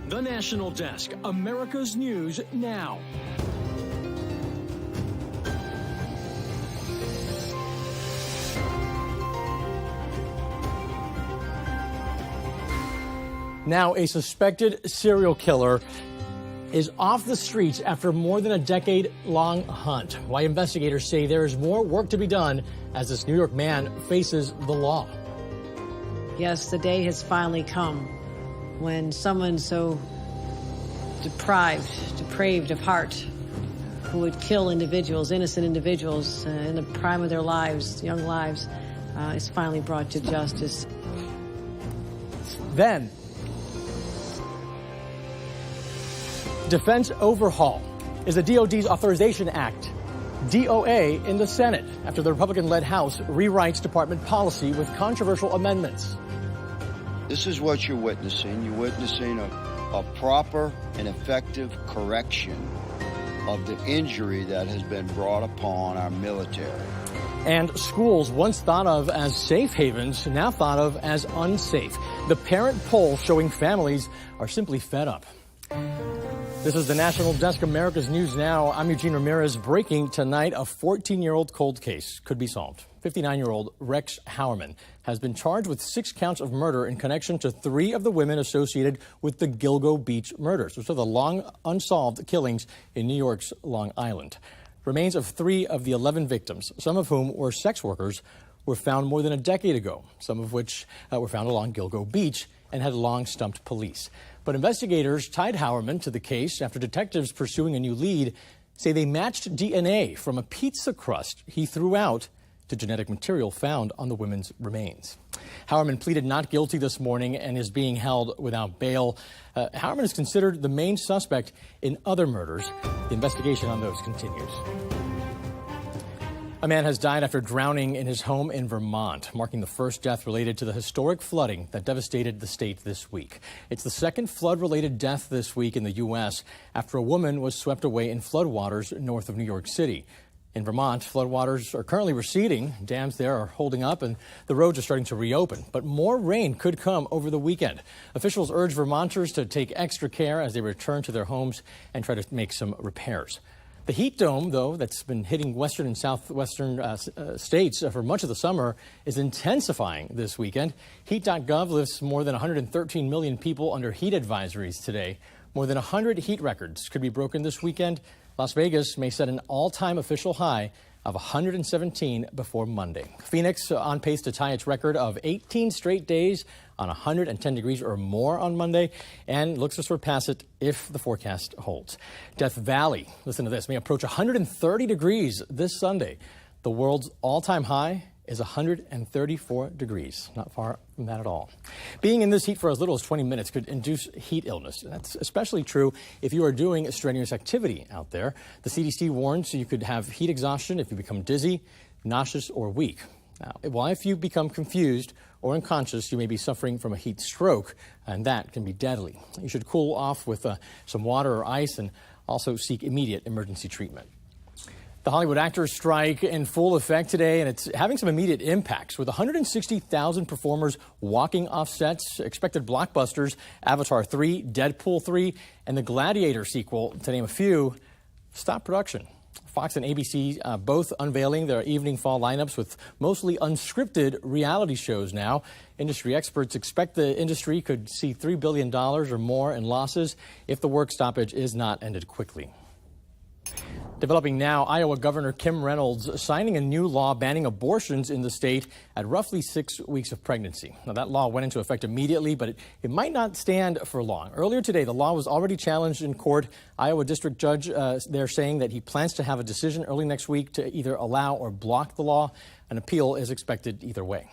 The National Desk, America's News Now. Now, a suspected serial killer is off the streets after more than a decade-long hunt. Why investigators say there is more work to be done as this New York man faces the law. Yes, the day has finally come when someone so depraved of heart, who would kill individuals, innocent individuals, in the prime of their lives, young lives, is finally brought to justice. Then, defense overhaul is the DOD's Authorization Act, DOA, in the Senate after the Republican-led House rewrites department policy with controversial amendments. This is what you're witnessing. You're witnessing a proper and effective correction of the injury that has been brought upon our military. And schools once thought of as safe havens, now thought of as unsafe. The parent poll showing families are simply fed up. This is the National Desk, America's News Now. I'm Eugene Ramirez. Breaking tonight, a 14-year-old cold case could be solved. 59-year-old Rex Howerman has been charged with 6 counts of murder in connection to 3 of the women associated with the Gilgo Beach murders, which are the long unsolved killings in New York's Long Island. Remains of 3 of the 11 victims, some of whom were sex workers, were found more than a decade ago, some of which were found along Gilgo Beach and had long stumped police. But investigators tied Howerman to the case after detectives pursuing a new lead say they matched DNA from a pizza crust he threw out to genetic material found on the women's remains. Howerman pleaded not guilty this morning and is being held without bail. Howerman is considered the main suspect in other murders. The investigation on those continues. A man has died after drowning in his home in Vermont, marking the first death related to the historic flooding that devastated the state this week. It's the second flood-related death this week in the U.S. after a woman was swept away in floodwaters north of New York City. In Vermont, floodwaters are currently receding. Dams there are holding up and the roads are starting to reopen. But more rain could come over the weekend. Officials urge Vermonters to take extra care as they return to their homes and try to make some repairs. The heat dome, though, that's been hitting western and southwestern states for much of the summer is intensifying this weekend. Heat.gov lists more than 113 million people under heat advisories today. More than 100 heat records could be broken this weekend. Las Vegas may set an all-time official high of 117 before Monday. Phoenix on pace to tie its record of 18 straight days on 110 degrees or more on Monday, and looks to surpass it if the forecast holds. Death Valley, listen to this, may approach 130 degrees this Sunday. The world's all-time high is 134 degrees. Not far from that at all. Being in this heat for as little as 20 minutes could induce heat illness. That's especially true if you are doing a strenuous activity out there. The CDC warns you could have heat exhaustion if you become dizzy, nauseous, or weak. Now, if you become confused or unconscious, you may be suffering from a heat stroke, and that can be deadly. You should cool off with some water or ice and also seek immediate emergency treatment. The Hollywood actors strike in full effect today, and it's having some immediate impacts. With 160,000 performers walking off sets, expected blockbusters, Avatar 3, Deadpool 3, and the Gladiator sequel, to name a few, stop production. Fox and ABC both unveiling their evening fall lineups with mostly unscripted reality shows now. Industry experts expect the industry could see $3 billion or more in losses if the work stoppage is not ended quickly. Developing now, Iowa Governor Kim Reynolds signing a new law banning abortions in the state at roughly 6 weeks of pregnancy. Now, that law went into effect immediately, but it might not stand for long. Earlier today, the law was already challenged in court. Iowa district judge there saying that he plans to have a decision early next week to either allow or block the law. An appeal is expected either way.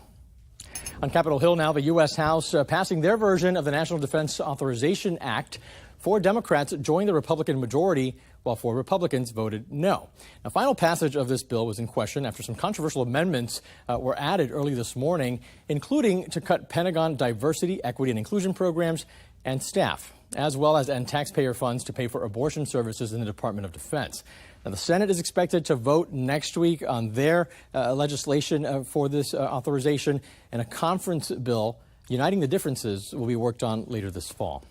On Capitol Hill now, the U.S. House passing their version of the National Defense Authorization Act. 4 Democrats joined the Republican majority, while 4 Republicans voted no. Now, final passage of this bill was in question after some controversial amendments were added early this morning, including to cut Pentagon diversity, equity, and inclusion programs and staff, as well as end taxpayer funds to pay for abortion services in the Department of Defense. Now, the Senate is expected to vote next week on their legislation for this authorization, and a conference bill uniting the differences will be worked on later this fall.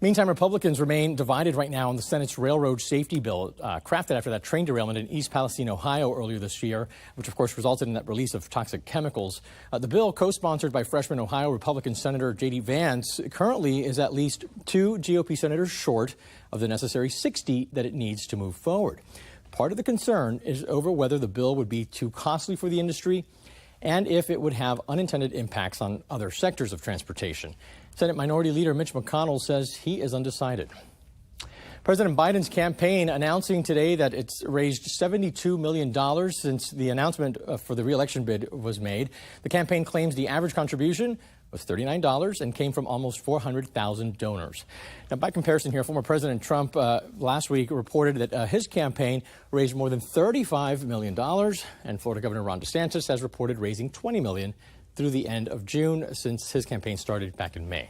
Meantime, Republicans remain divided right now on the Senate's railroad safety bill, crafted after that train derailment in East Palestine, Ohio earlier this year, which of course resulted in that release of toxic chemicals. The bill, co-sponsored by freshman Ohio Republican Senator J.D. Vance, currently is at least 2 GOP senators short of the necessary 60 that it needs to move forward. Part of the concern is over whether the bill would be too costly for the industry and if it would have unintended impacts on other sectors of transportation. Senate Minority Leader Mitch McConnell says he is undecided. President Biden's campaign announcing today that it's raised $72 million since the announcement for the re-election bid was made. The campaign claims the average contribution was $39 and came from almost 400,000 donors. Now, by comparison here, former President Trump last week reported that his campaign raised more than $35 million, and Florida Governor Ron DeSantis has reported raising $20 million through the end of June since his campaign started back in May.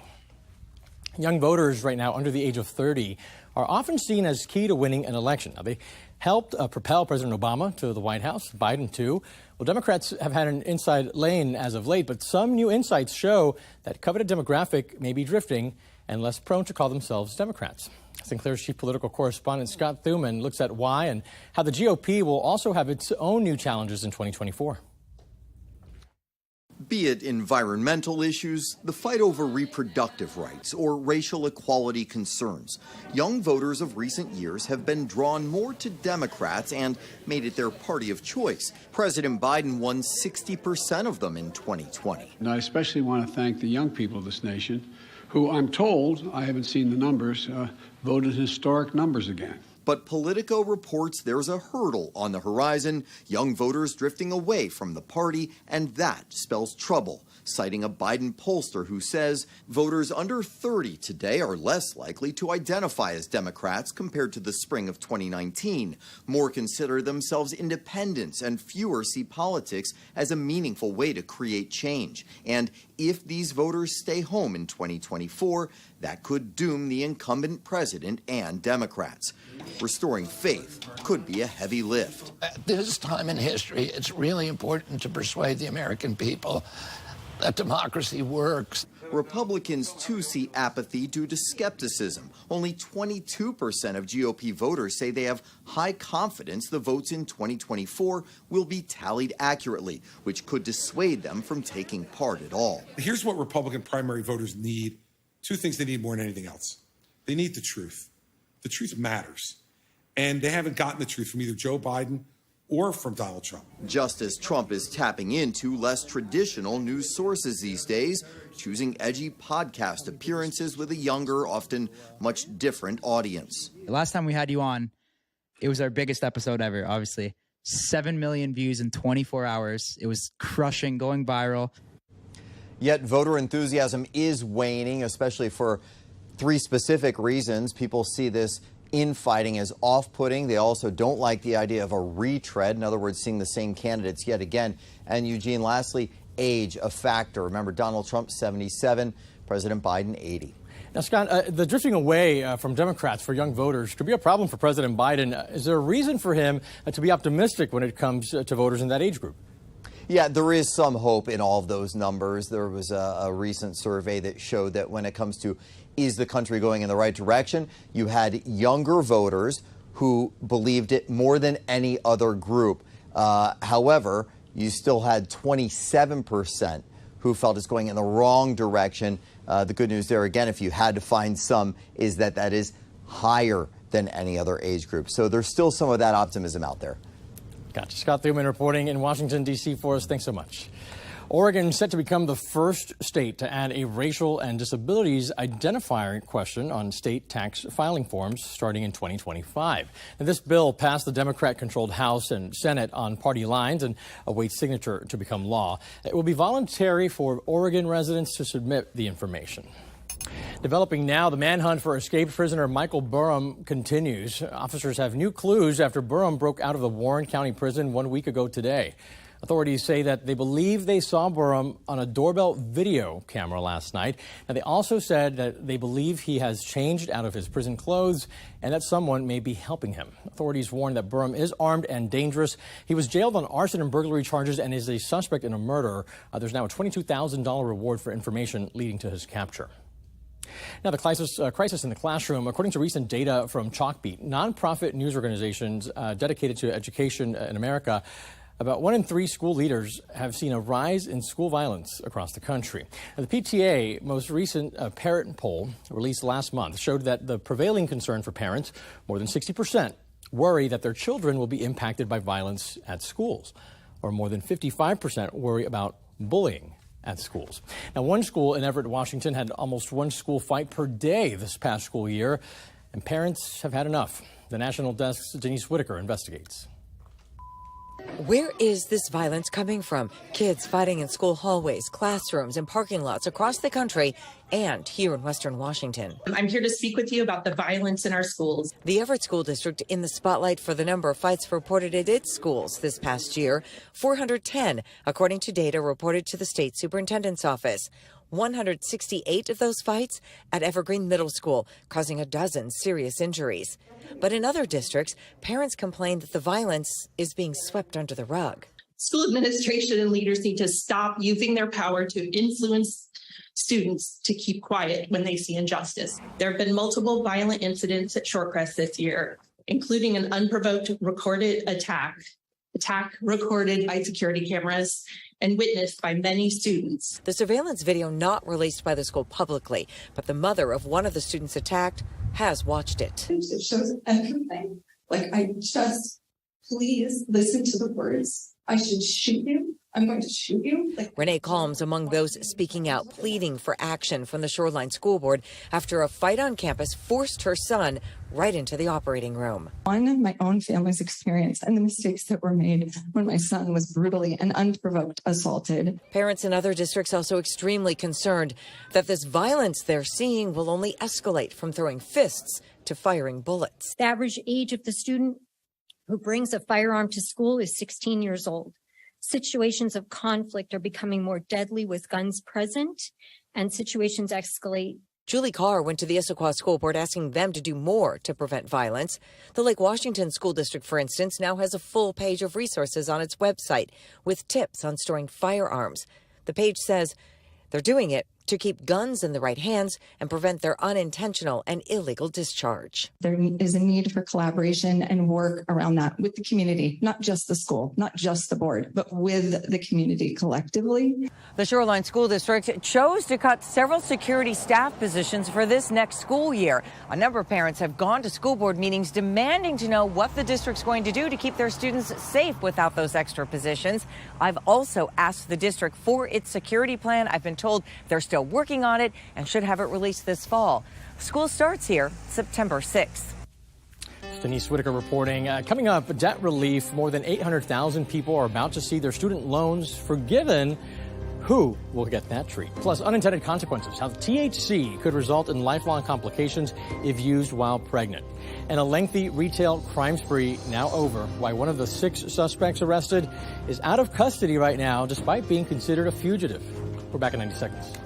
Young voters right now under the age of 30 are often seen as key to winning an election. Now, they helped propel President Obama to the White House, Biden too. Well, Democrats have had an inside lane as of late, but some new insights show that coveted demographic may be drifting and less prone to call themselves Democrats. Sinclair's chief political correspondent Scott Thuman looks at why and how the GOP will also have its own new challenges in 2024. Be it environmental issues, the fight over reproductive rights, or racial equality concerns, young voters of recent years have been drawn more to Democrats and made it their party of choice. President Biden won 60% of them in 2020. And I especially want to thank the young people of this nation, who I'm told, I haven't seen the numbers, voted historic numbers again. But Politico reports there's a hurdle on the horizon, young voters drifting away from the party, and that spells trouble, citing a Biden pollster who says voters under 30 today are less likely to identify as Democrats compared to the spring of 2019. More consider themselves independents, and fewer see politics as a meaningful way to create change. And if these voters stay home in 2024, that could doom the incumbent president and Democrats. Restoring faith could be a heavy lift. At this time in history, it's really important to persuade the American people that democracy works. Republicans, too, see apathy due to skepticism. Only 22% of GOP voters say they have high confidence the votes in 2024 will be tallied accurately, which could dissuade them from taking part at all. Here's what Republican primary voters need. 2 things they need more than anything else. They need the truth. The truth matters. And they haven't gotten the truth from either Joe Biden or from Donald Trump. Just as Trump is tapping into less traditional news sources these days, choosing edgy podcast appearances with a younger, often much different audience. The last time we had you on, it was our biggest episode ever, obviously. 7 million views in 24 hours. It was crushing, going viral. Yet voter enthusiasm is waning, especially for 3 specific reasons. People see this infighting as off-putting. They also don't like the idea of a retread, in other words, seeing the same candidates yet again. And Eugene, lastly, age, a factor. Remember, Donald Trump, 77, President Biden, 80. Now, Scott, the drifting away from Democrats for young voters could be a problem for President Biden. Is there a reason for him to be optimistic when it comes to voters in that age group? Yeah, there is some hope in all of those numbers. There was a recent survey that showed that when it comes to is the country going in the right direction, you had younger voters who believed it more than any other group. However, you still had 27% who felt it's going in the wrong direction. The good news there, again, if you had to find some, is that that is higher than any other age group. So there's still some of that optimism out there. Gotcha. Scott Thuman reporting in Washington, D.C. for us. Thanks so much. Oregon set to become the first state to add a racial and disabilities identifier question on state tax filing forms starting in 2025. Now, this bill passed the Democrat-controlled House and Senate on party lines and awaits signature to become law. It will be voluntary for Oregon residents to submit the information. Developing now, the manhunt for escaped prisoner Michael Burham continues. Officers have new clues after Burham broke out of the Warren County prison 1 week ago today. Authorities say that they believe they saw Burham on a doorbell video camera last night. Now, they also said that they believe he has changed out of his prison clothes and that someone may be helping him. Authorities warn that Burham is armed and dangerous. He was jailed on arson and burglary charges and is a suspect in a murder. There's now a $22,000 reward for information leading to his capture. Now, the crisis in the classroom, according to recent data from Chalkbeat, nonprofit news organizations dedicated to education in America, about 1 in 3 school leaders have seen a rise in school violence across the country. Now, the PTA most recent parent poll released last month showed that the prevailing concern for parents, more than 60%, worry that their children will be impacted by violence at schools, or more than 55% worry about bullying at schools. Now, one school in Everett, Washington had almost 1 school fight per day this past school year, and parents have had enough. The National Desk's Denise Whitaker investigates. Where is this violence coming from? Kids fighting in school hallways, classrooms, and parking lots across the country and here in Western Washington. I'm here to speak with you about the violence in our schools. The Everett School District in the spotlight for the number of fights reported at its schools this past year, 410, according to data reported to the state superintendent's office. 168 of those fights at Evergreen Middle School, causing a dozen serious injuries. But in other districts, parents complain that the violence is being swept under the rug. School administration and leaders need to stop using their power to influence students to keep quiet when they see injustice. There have been multiple violent incidents at Shorecrest this year, including an unprovoked recorded attack recorded by security cameras and witnessed by many students. The surveillance video not released by the school publicly, but the mother of one of the students attacked has watched it. It shows everything. Please listen to the words. I should shoot you. I'm going to shoot you. Renee Calms among those speaking out, pleading for action from the Shoreline School Board after a fight on campus forced her son right into the operating room. On my own family's experience and the mistakes that were made when my son was brutally and unprovoked assaulted. Parents in other districts also extremely concerned that this violence they're seeing will only escalate from throwing fists to firing bullets. The average age of the student who brings a firearm to school is 16 years old. Situations of conflict are becoming more deadly with guns present, and situations escalate. Julie Carr went to the Issaquah School Board asking them to do more to prevent violence. The Lake Washington School District, for instance, now has a full page of resources on its website with tips on storing firearms. The page says they're doing it to keep guns in the right hands and prevent their unintentional and illegal discharge. There is a need for collaboration and work around that with the community, not just the school, not just the board, but with the community collectively. The Shoreline School District chose to cut several security staff positions for this next school year. A number of parents have gone to school board meetings demanding to know what the district's going to do to keep their students safe without those extra positions. I've also asked the district for its security plan. I've been told they're still working on it and should have it released this fall. School starts here September 6th. Denise Whitaker reporting. Coming up, debt relief. More than 800,000 people are about to see their student loans forgiven. Who will get that treat? Plus, unintended consequences. How the THC could result in lifelong complications if used while pregnant. And a lengthy retail crime spree now over. Why one of the 6 suspects arrested is out of custody right now, despite being considered a fugitive. We're back in 90 seconds.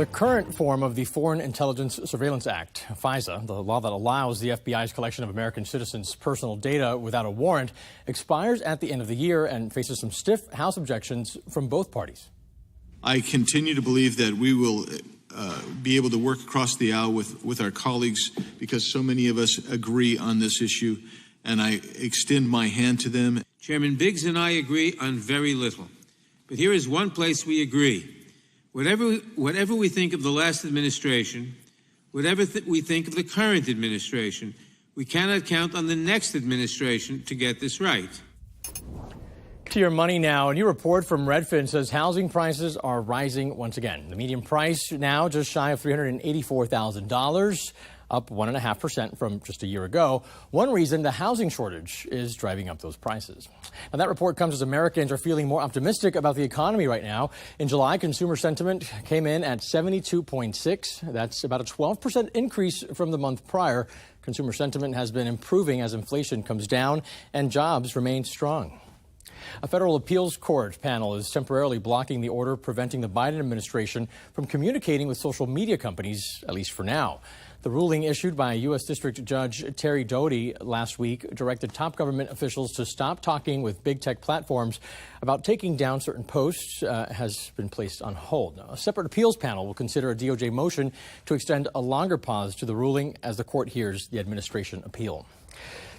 The current form of the Foreign Intelligence Surveillance Act, FISA, the law that allows the FBI's collection of American citizens' personal data without a warrant, expires at the end of the year and faces some stiff House objections from both parties. I continue to believe that we will be able to work across the aisle with our colleagues because so many of us agree on this issue, and I extend my hand to them. Chairman Biggs and I agree on very little, but here is one place we agree. Whatever we think of the last administration, whatever we think of the current administration, we cannot count on the next administration to get this right. To your money now. A new report from Redfin says housing prices are rising once again. The median price now just shy of $384,000, up 1.5% from just a year ago. One reason, the housing shortage is driving up those prices. Now, that report comes as Americans are feeling more optimistic about the economy right now. In July, consumer sentiment came in at 72.6. That's about a 12% increase from the month prior. Consumer sentiment has been improving as inflation comes down and jobs remain strong. A federal appeals court panel is temporarily blocking the order preventing the Biden administration from communicating with social media companies, at least for now. The ruling issued by U.S. District Judge Terry Doughty last week directed top government officials to stop talking with big tech platforms about taking down certain posts has been placed on hold. Now, a separate appeals panel will consider a DOJ motion to extend a longer pause to the ruling as the court hears the administration appeal.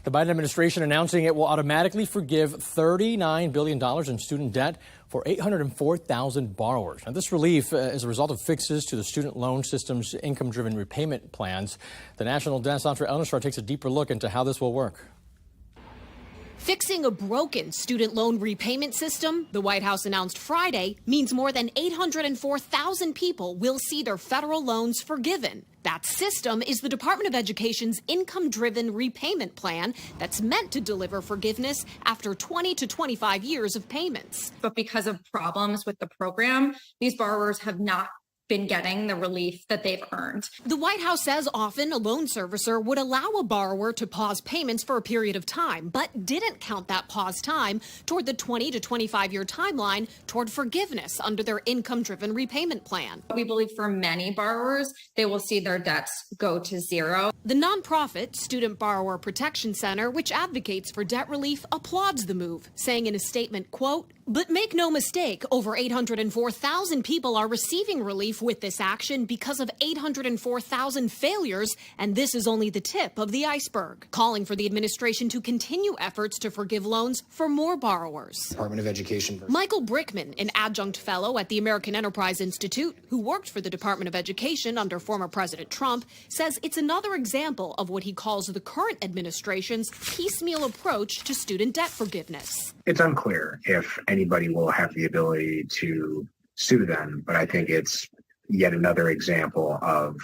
The Biden administration announcing it will automatically forgive $39 billion in student debt for 804,000 borrowers. Now, this relief is a result of fixes to the student loan system's income-driven repayment plans. The National Desk Sandra Elnishar takes a deeper look into how this will work. Fixing a broken student loan repayment system, the White House announced Friday, means more than 804,000 people will see their federal loans forgiven. That system is the Department of Education's income-driven repayment plan that's meant to deliver forgiveness after 20 to 25 years of payments. But because of problems with the program, these borrowers have not been getting the relief that they've earned. The White House says often a loan servicer would allow a borrower to pause payments for a period of time, but didn't count that pause time toward the 20 to 25-year timeline toward forgiveness under their income-driven repayment plan. We believe for many borrowers, they will see their debts go to zero. The nonprofit Student Borrower Protection Center, which advocates for debt relief, applauds the move, saying in a statement, quote, "But make no mistake, over 804,000 people are receiving relief with this action because of 804,000 failures, and this is only the tip of the iceberg," calling for the administration to continue efforts to forgive loans for more borrowers. Department of Education. Michael Brickman, an adjunct fellow at the American Enterprise Institute, who worked for the Department of Education under former President Trump, says it's another example of what he calls the current administration's piecemeal approach to student debt forgiveness. It's unclear if anybody will have the ability to sue them, but I think it's yet another example of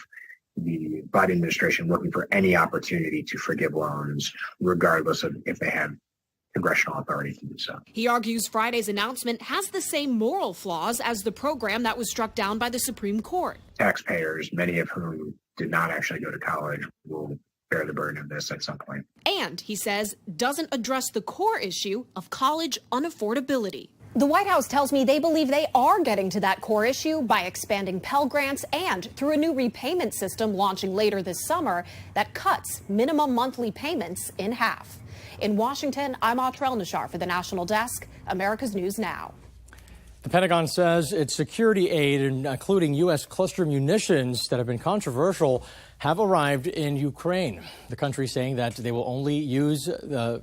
the Biden administration looking for any opportunity to forgive loans, regardless of if they have congressional authority to do so. He argues Friday's announcement has the same moral flaws as the program that was struck down by the Supreme Court. Taxpayers, many of whom did not actually go to college, will bear the burden of this at some point. And, he says, doesn't address the core issue of college unaffordability. The White House tells me they believe they are getting to that core issue by expanding Pell Grants and through a new repayment system launching later this summer that cuts minimum monthly payments in half. In Washington, I'm Sandra Elnishar for the National Desk, America's News Now. The Pentagon says its security aid, including U.S. cluster munitions that have been controversial, have arrived in Ukraine. The country saying that they will only use the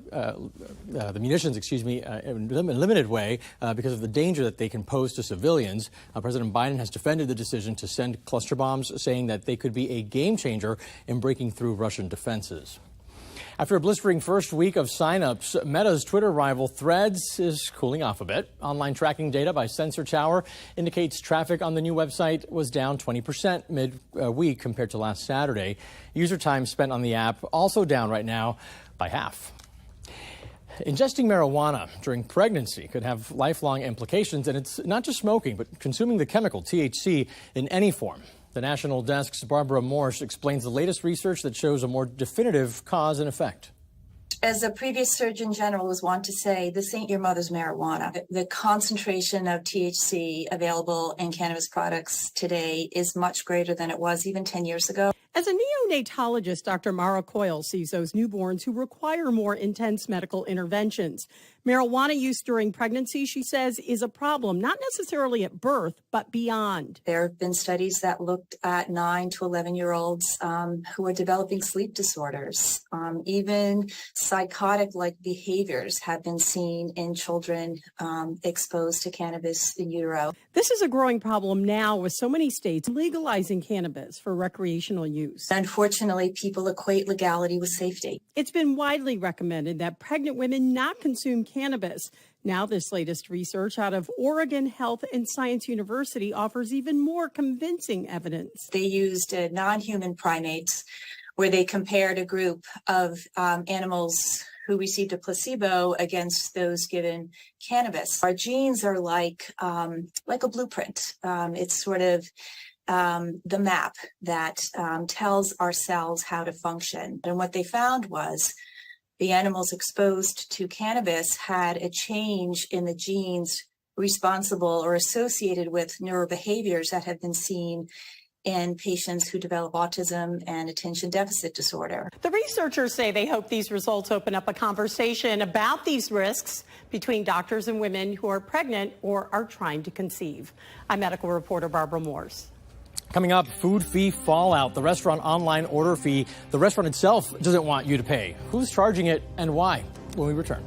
munitions, in a limited way because of the danger that they can pose to civilians. President Biden has defended the decision to send cluster bombs, saying that they could be a game changer in breaking through Russian defenses. After a blistering first week of signups, Meta's Twitter rival Threads is cooling off a bit. Online tracking data by Sensor Tower indicates traffic on the new website was down 20% mid-week compared to last Saturday. User time spent on the app also down right now by half. Ingesting marijuana during pregnancy could have lifelong implications, and it's not just smoking, but consuming the chemical THC in any form. The National Desk's Barbara Morse explains the latest research that shows a more definitive cause and effect. As a previous Surgeon General was wont to say, this ain't your mother's marijuana. The concentration of THC available in cannabis products today is much greater than it was even 10 years ago. As a neonatologist, Dr. Mara Coyle sees those newborns who require more intense medical interventions. Marijuana use during pregnancy, she says, is a problem, not necessarily at birth, but beyond. There have been studies that looked at 9 to 11-year-olds who are developing sleep disorders. Even psychotic-like behaviors have been seen in children exposed to cannabis in utero. This is a growing problem now with so many states legalizing cannabis for recreational use. Unfortunately, people equate legality with safety. It's been widely recommended that pregnant women not consume cannabis. Now, this latest research out of Oregon Health and Science University offers even more convincing evidence. They used non-human primates where they compared a group of animals who received a placebo against those given cannabis. Our genes are like a blueprint. It's sort of the map that tells our cells how to function. And what they found was the animals exposed to cannabis had a change in the genes responsible or associated with neurobehaviors that have been seen in patients who develop autism and attention deficit disorder. The researchers say they hope these results open up a conversation about these risks between doctors and women who are pregnant or are trying to conceive. I'm medical reporter Barbara Morse. Coming up, food fee fallout, the restaurant online order fee the restaurant itself doesn't want you to pay. Who's charging it and why? When we return.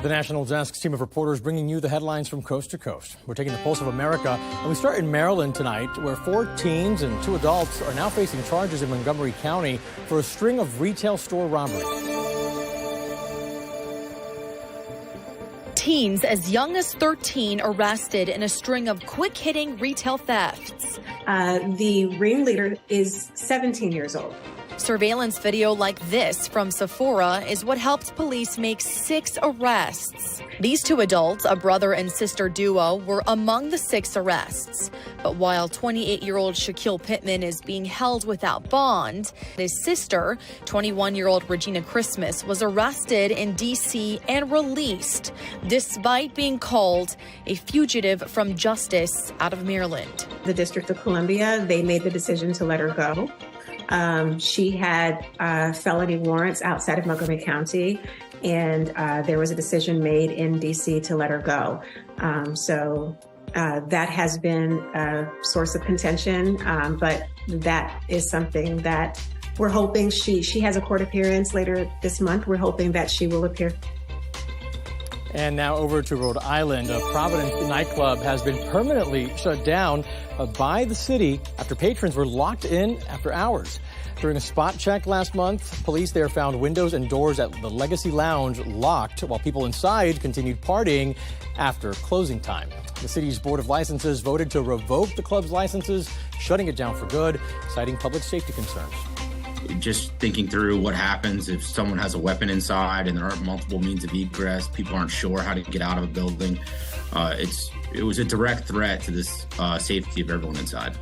The National Desk's team of reporters bringing you the headlines from coast to coast. We're taking the pulse of America, and we start in Maryland tonight, where 4 teens and 2 adults are now facing charges in Montgomery County for a string of retail store robberies. Teens as young as 13 arrested in a string of quick-hitting retail thefts. The ringleader is 17 years old. Surveillance video like this from Sephora is what helped police make 6 arrests. These 2 adults, a brother and sister duo, were among the 6 arrests. But while 28-year-old Shaquille Pittman is being held without bond, his sister, 21-year-old Regina Christmas, was arrested in D.C. and released, despite being called a fugitive from justice out of Maryland. The District of Columbia, they made the decision to let her go. She had felony warrants outside of Montgomery County, and there was a decision made in D.C. to let her go. So that has been a source of contention, but that is something that we're hoping she has a court appearance later this month. We're hoping that she will appear. And now over to Rhode Island. A Providence nightclub has been permanently shut down by the city after patrons were locked in after hours. During a spot check last month, police there found windows and doors at the Legacy Lounge locked while people inside continued partying after closing time. The city's Board of Licenses voted to revoke the club's licenses, shutting it down for good, citing public safety concerns. Just thinking through what happens if someone has a weapon inside and there aren't multiple means of egress, people aren't sure how to get out of a building. It was a direct threat to this safety of everyone inside.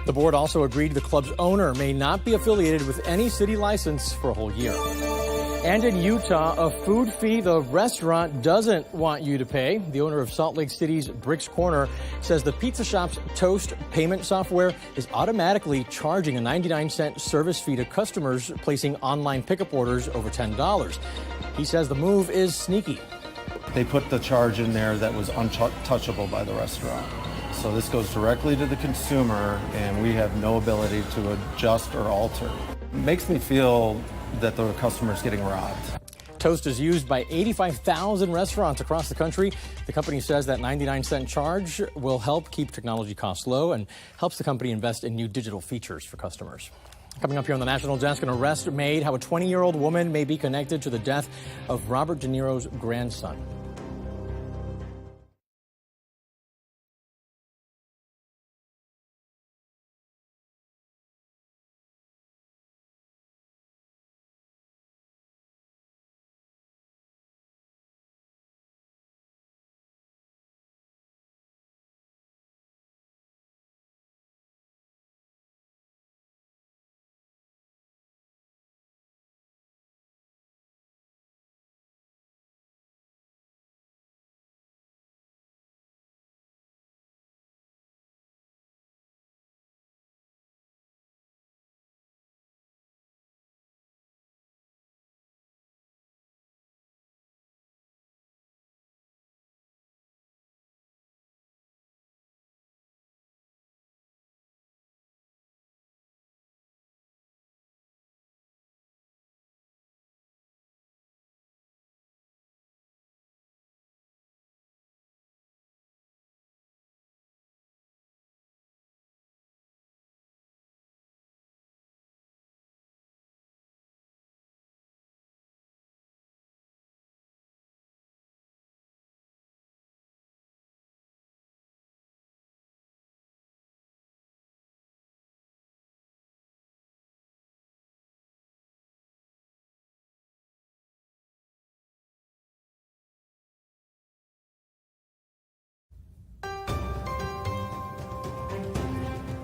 The board also agreed the club's owner may not be affiliated with any city license for a whole year. And in Utah, a food fee the restaurant doesn't want you to pay. The owner of Salt Lake City's Bricks Corner says the pizza shop's Toast payment software is automatically charging a 99-cent service fee to customers placing online pickup orders over $10. He says the move is sneaky. They put the charge in there that was untouchable by the restaurant. So this goes directly to the consumer, and we have no ability to adjust or alter. It makes me feel that the customer's getting robbed. Toast is used by 85,000 restaurants across the country. The company says that 99-cent charge will help keep technology costs low and helps the company invest in new digital features for customers. Coming up here on the National Desk, an arrest made how a 20-year-old woman may be connected to the death of Robert De Niro's grandson.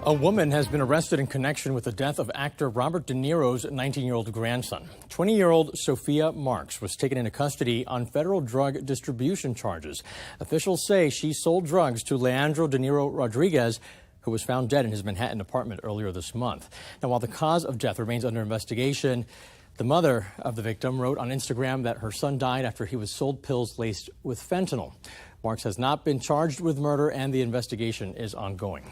A woman has been arrested in connection with the death of actor Robert De Niro's 19-year-old grandson. 20-year-old Sophia Marks was taken into custody on federal drug distribution charges. Officials say she sold drugs to Leandro De Niro Rodriguez, who was found dead in his Manhattan apartment earlier this month. Now, while the cause of death remains under investigation, the mother of the victim wrote on Instagram that her son died after he was sold pills laced with fentanyl. Marks has not been charged with murder, and the investigation is ongoing.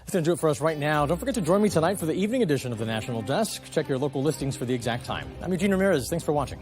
That's going to do it for us right now. Don't forget to join me tonight for the evening edition of the National Desk. Check your local listings for the exact time. I'm Eugene Ramirez. Thanks for watching.